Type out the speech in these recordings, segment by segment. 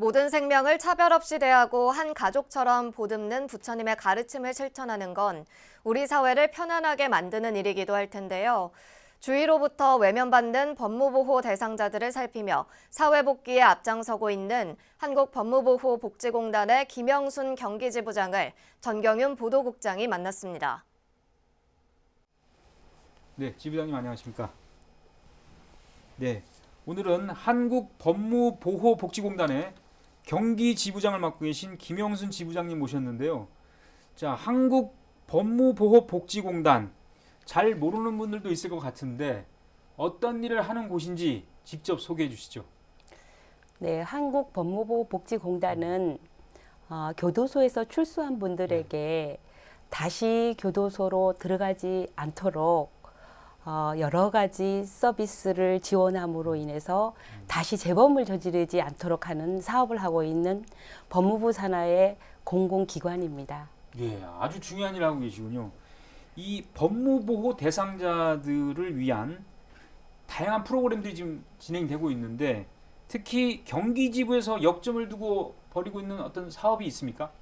모든 생명을 차별 없이 대하고 한 가족처럼 보듬는 부처님의 가르침을 실천하는 건 우리 사회를 편안하게 만드는 일이기도 할 텐데요. 주위로부터 외면받는 법무보호 대상자들을 살피며 사회복귀에 앞장서고 있는 한국법무보호복지공단의 김영순 경기지부장을 전경윤 보도국장이 만났습니다. 네, 지부장님 안녕하십니까? 네, 오늘은 한국법무보호복지공단의 경기지부장을 맡고 계신 김영순 지부장님 모셨는데요. 자, 한국법무보호복지공단 잘 모르는 분들도 있을 것 같은데 어떤 일을 하는 곳인지 직접 소개해 주시죠. 네, 한국법무보호복지공단은 교도소에서 출소한 분들에게 다시 교도소로 들어가지 않도록 여러 가지 서비스를 지원함으로 인해서 다시 재범을 저지르지 않도록 하는 사업을 하고 있는 법무부 산하의 공공기관입니다. 예, 아주 중요한 일을 하고 계시군요. 이 법무보호 대상자들을 위한 다양한 프로그램들이 지금 진행되고 있는데 특히 경기지부에서 역점을 두고 벌이고 있는 어떤 사업이 있습니까?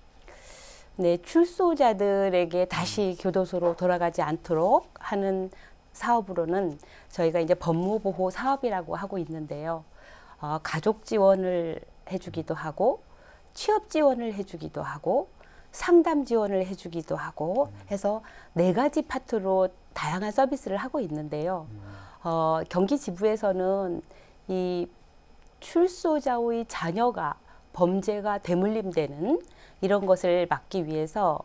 네, 출소자들에게 다시 교도소로 돌아가지 않도록 하는 사업으로는 저희가 이제 법무보호 사업이라고 하고 있는데요. 가족 지원을 해주기도 하고, 취업 지원을 해주기도 하고, 상담 지원을 해주기도 하고 해서 4가지 파트로 다양한 서비스를 하고 있는데요. 경기지부에서는 이 출소자의 자녀가 범죄가 대물림되는 이런 것을 막기 위해서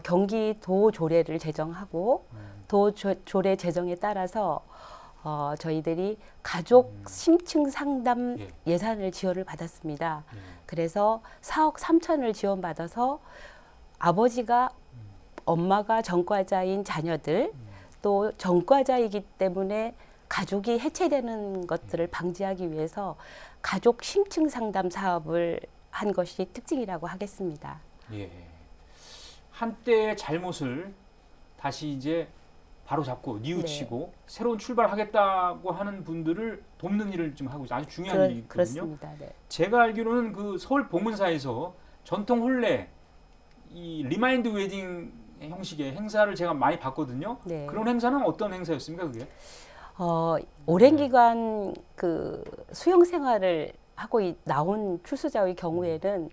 경기도 조례를 제정하고 도 조례 제정에 따라서 저희들이 가족 심층 상담 예산을 지원을 받았습니다. 그래서 4억 3천을 지원받아서 아버지가 엄마가 전과자인 자녀들 또 전과자이기 때문에 가족이 해체되는 것들을 방지하기 위해서 가족 심층 상담 사업을 한 것이 특징이라고 하겠습니다. 예. 한때의 잘못을 다시 이제 바로 잡고 뉘우치고 새로운 출발하겠다고 하는 분들을 돕는 일을 좀 하고 있어요. 아주 중요한 일이거든요. 그렇습니다. 네. 제가 알기로는 그 서울 봉은사에서 전통 혼례 이 리마인드 웨딩 형식의 행사를 제가 많이 봤거든요. 네. 그런 행사는 어떤 행사였습니까, 그게? 오랜 기간 그 수용 생활을 하고 나온 출소자의 경우에는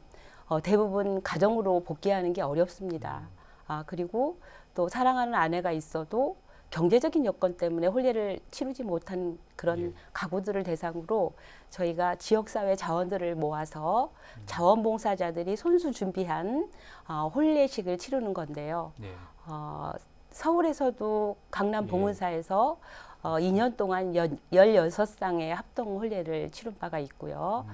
대부분 가정으로 복귀하는 게 어렵습니다. 그리고 또 사랑하는 아내가 있어도 경제적인 여건 때문에 혼례를 치르지 못한 그런 가구들을 대상으로 저희가 지역사회 자원들을 모아서 자원봉사자들이 손수 준비한 혼례식을 치르는 건데요. 서울에서도 강남 봉은사에서 2년 동안 16쌍의 합동 혼례를 치른 바가 있고요.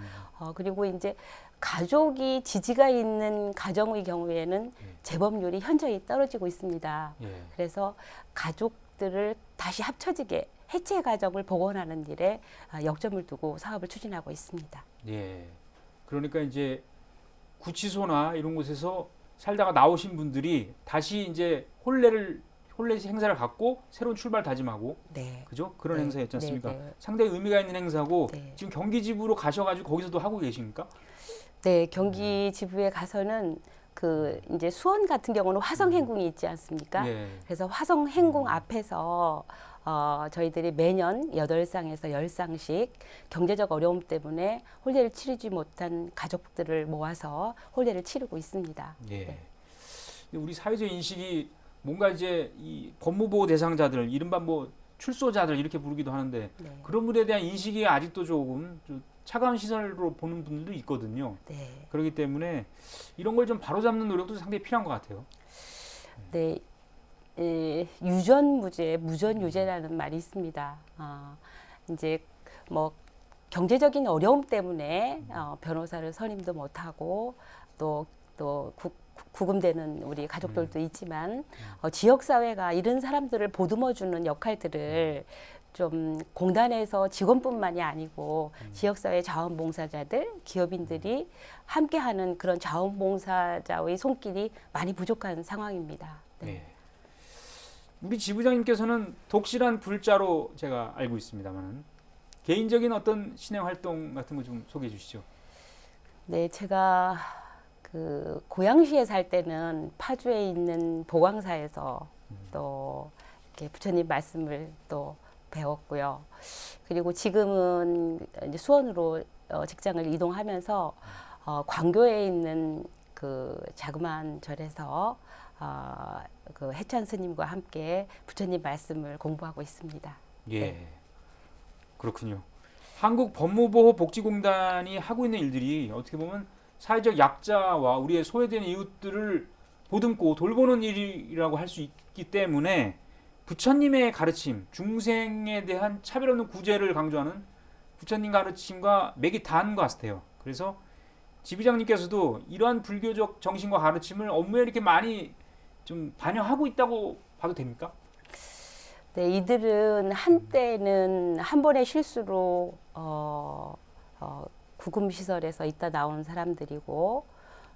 그리고 이제 가족이 지지가 있는 가정의 경우에는 재범률이 현저히 떨어지고 있습니다. 그래서 가족들을 다시 합쳐지게 해체 가정을 복원하는 일에 역점을 두고 사업을 추진하고 있습니다. 예. 그러니까 이제 구치소나 이런 곳에서 살다가 나오신 분들이 다시 이제 혼례 행사를 갖고 새로운 출발 다짐하고, 그죠? 그런 행사였지 않습니까? 상당히 의미가 있는 행사고 지금 경기지부로 가셔가지고 거기서도 하고 계십니까? 네, 경기지부에 가서는 그 이제 수원 같은 경우는 화성행궁이 있지 않습니까? 그래서 화성행궁 앞에서 저희들이 매년 8쌍에서 10쌍씩 경제적 어려움 때문에 혼례를 치르지 못한 가족들을 모아서 혼례를 치르고 있습니다. 네. 우리 사회적 인식이 뭔가 이제 이 법무보호 대상자들, 이른바 뭐 출소자들 이렇게 부르기도 하는데 그런 분에 대한 인식이 아직도 조금 좀 차가운 시선으로 보는 분들도 있거든요. 그렇기 때문에 이런 걸 좀 바로잡는 노력도 상당히 필요한 것 같아요. 네, 유전무죄, 무전유죄라는 말이 있습니다. 이제 뭐 경제적인 어려움 때문에 변호사를 선임도 못하고 또 구금되는 우리 가족들도 있지만 지역사회가 이런 사람들을 보듬어주는 역할들을 좀 공단에서 직원뿐만이 아니고 지역사회 자원봉사자들, 기업인들이 함께하는 그런 자원봉사자의 손길이 많이 부족한 상황입니다. 우리 지부장님께서는 독실한 불자로 제가 알고 있습니다만 개인적인 어떤 신행 활동 같은 거 좀 소개해 주시죠. 네, 제가 그 고양시에 살 때는 파주에 있는 보광사에서 또 이렇게 부처님 말씀을 또 배웠고요. 그리고 지금은 이제 수원으로 직장을 이동하면서 광교에 있는 그 자그마한 절에서 그 해찬 스님과 함께 부처님 말씀을 공부하고 있습니다. 예, 네. 그렇군요. 한국 법무보호복지공단이 하고 있는 일들이 어떻게 보면 사회적 약자와 우리의 소외된 이웃들을 보듬고 돌보는 일이라고 할 수 있기 때문에 부처님의 가르침, 중생에 대한 차별 없는 구제를 강조하는 부처님 가르침과 맥이 닿은 것 같아요. 그래서 지부장님께서도 이러한 불교적 정신과 가르침을 업무에 이렇게 많이 좀 반영하고 있다고 봐도 됩니까? 네, 이들은 한때는 한 번의 실수로 구금시설에서 있다 나온 사람들이고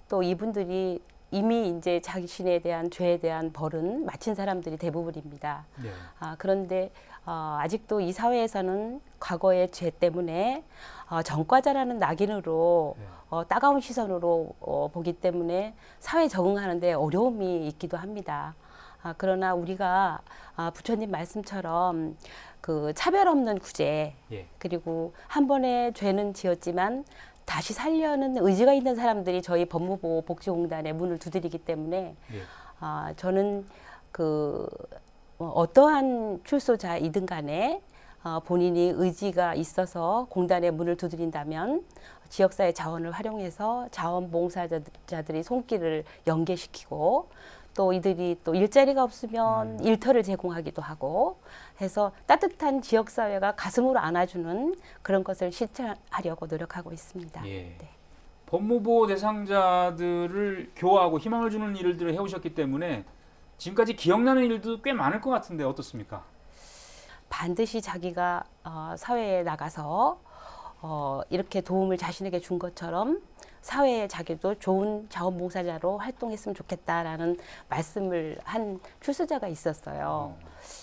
또 이분들이 이미 이제 자신에 대한 죄에 대한 벌은 마친 사람들이 대부분입니다. 네. 그런데 아직도 이 사회에서는 과거의 죄 때문에 전과자라는 낙인으로 따가운 시선으로 보기 때문에 사회에 적응하는 데 어려움이 있기도 합니다. 그러나 우리가 부처님 말씀처럼 그 차별 없는 구제 예. 그리고 한 번의 죄는 지었지만 다시 살려는 의지가 있는 사람들이 저희 법무보호복지공단의 문을 두드리기 때문에 예. 저는 그 어떠한 출소자이든 간에 본인이 의지가 있어서 공단의 문을 두드린다면 지역사회 자원을 활용해서 자원봉사자들이 손길을 연계시키고 또 이들이 또 일자리가 없으면 일터를 제공하기도 하고 해서 따뜻한 지역사회가 가슴으로 안아주는 그런 것을 실천하려고 노력하고 있습니다. 예. 네. 법무보호 대상자들을 교화하고 희망을 주는 일들을 해오셨기 때문에 지금까지 기억나는 일도 꽤 많을 것 같은데 어떻습니까? 반드시 자기가 사회에 나가서 이렇게 도움을 자신에게 준 것처럼 사회에 자기도 좋은 자원봉사자로 활동했으면 좋겠다라는 말씀을 한 출소자가 있었어요.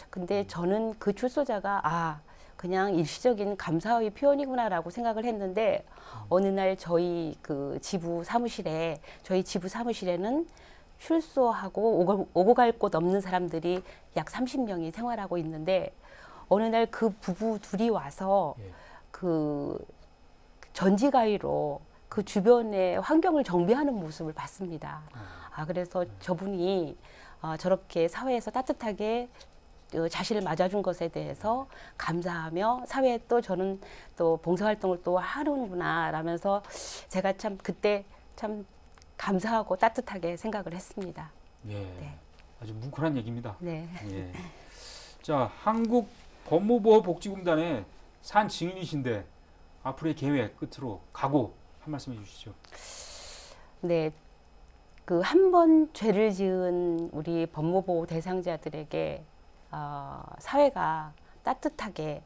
근데 저는 그 출소자가 그냥 일시적인 감사의 표현이구나라고 생각을 했는데 어느 날 저희 지부 사무실에는 출소하고 오고 갈 곳 없는 사람들이 약 30명이 생활하고 있는데 어느 날 그 부부 둘이 와서 그 전지가위로 그 주변의 환경을 정비하는 모습을 봤습니다. 그래서 저분이 저렇게 사회에서 따뜻하게 자신을 맞아준 것에 대해서 감사하며 사회에 또 저는 또 봉사활동을 또 하는구나 라면서 제가 참 그때 참 감사하고 따뜻하게 생각을 했습니다. 예, 네. 아주 뭉클한 얘기입니다. 네. 예. 자, 한국 법무보호복지공단의 산 증인이신데 앞으로의 계획 끝으로 각오 한 말씀 해주시죠. 네, 그 한 번 죄를 지은 우리 법무보호 대상자들에게 사회가 따뜻하게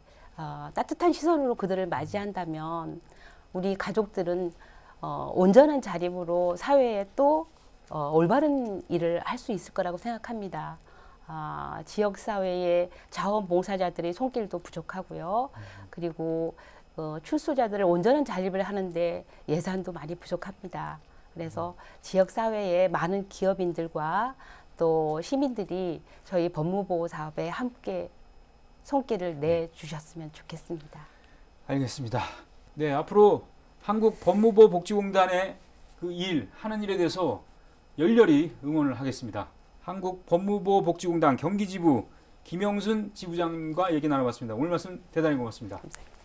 따뜻한 시선으로 그들을 맞이한다면 우리 가족들은 온전한 자립으로 사회에 또 올바른 일을 할 수 있을 거라고 생각합니다. 지역사회의 자원봉사자들의 손길도 부족하고요. 그리고 출소자들을 온전한 자립을 하는데 예산도 많이 부족합니다. 그래서 지역사회의 많은 기업인들과 또 시민들이 저희 법무보호 사업에 함께 손길을 내주셨으면 좋겠습니다. 알겠습니다. 네, 앞으로 한국 법무보호복지공단의 그 일, 하는 일에 대해서 열렬히 응원을 하겠습니다. 한국 법무보호복지공단 경기지부 김영순 지부장과 얘기 나눠봤습니다. 오늘 말씀 대단히 고맙습니다. 감사합니다.